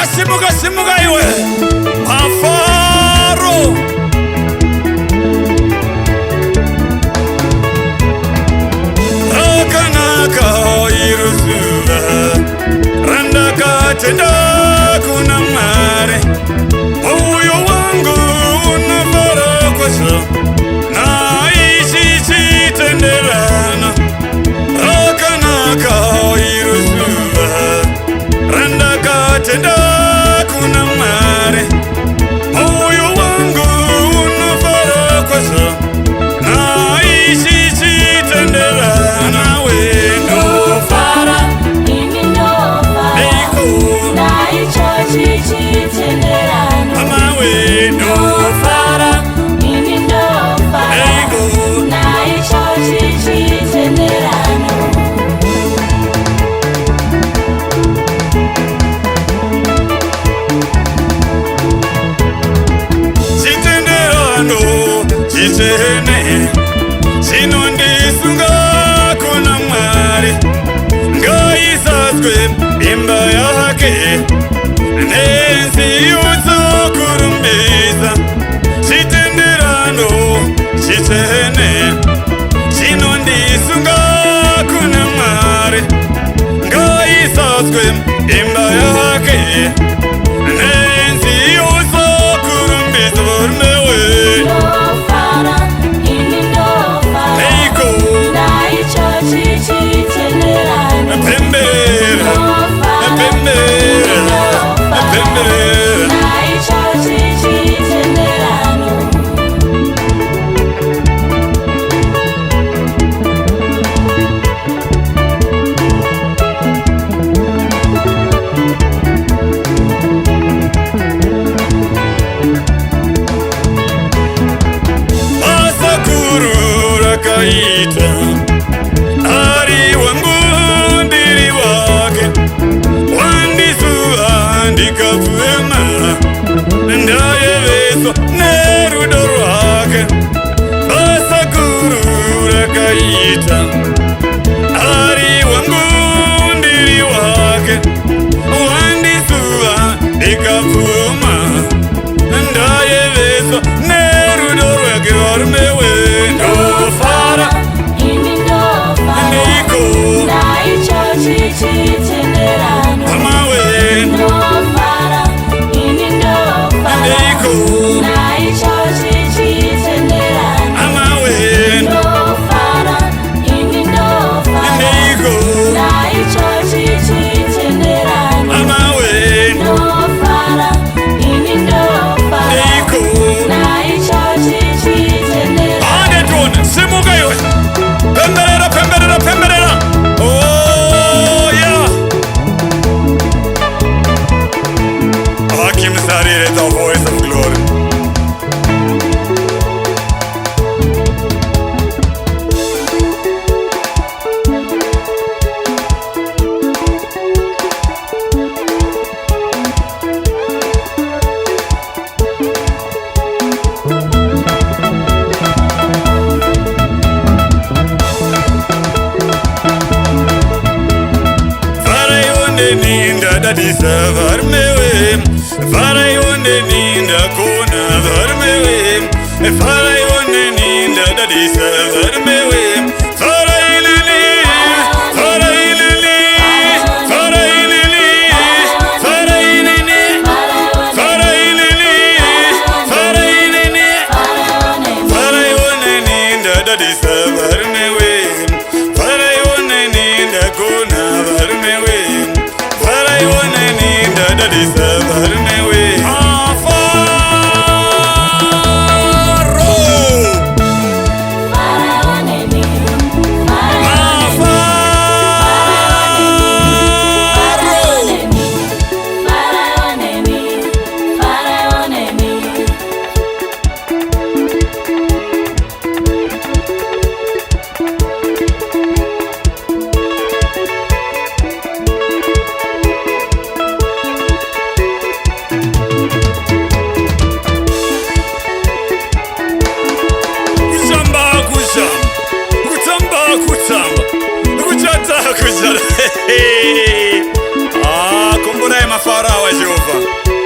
simuka iwe Afaro Akanaka iruzuva Randaka tenda kuna mare Moyo wangu unafara kwasa Naishi chitenderana Akanaka iruzuva Randaka tenda kuna mare Moyo wangu unafara kwasa Naishi chitenderana Wendo Fara, ini ndo fara Naicho chitenderano Mama wendo Fara, ini ndo fara Naicho chitenderano Chitenderano chichene Chinondisunga kuna mwari Ngaisazwe imba yake Nenzi uzo kurumbiza Chitenderano chichene Chinondisunga kuna mwari Ngaisazwe imba yake Nenzi uzo kurumbiza Vormewe Fara, ini ndo fara Eiko Naicho chitenderano Pembera Pembera Pembera Naicho chitenderano Asakuru rakaita Ari wangu ndiri wake Wandisuwa ndikapfema Ndayeveso nerudo rwake Asakuru rakaita Ari wangu ndiri wake Wandisuwa ndikapfema Ndayeveso nerudo rwake Varumewe ndofara Ini ndo fara Niko Naicho chitenderano Mama wendo Fara, ini ndo fara Niko Naicho chitenderano Mama wendo Fara, ini ndo fara Niko Naicho chitenderano Mama wendo Fara, ini ndo fara Niko Naicho chitenderano Ane tuone simuka iwe Pemberera pemberera pemberera Oh yeah Hakim Sarire the voice of glory Farayone ninda dadisa varmewe Farayone ninda kona varmewe Farayone ninda dadisa varmewe Faraylili Faraylili Faraylili Faraylili Faraylili Faraylili Farayone ninda dadisa varmewe Farayone ninda kona varmewe Farayone ninda dadisa varmewe Afaro farawa Jehova.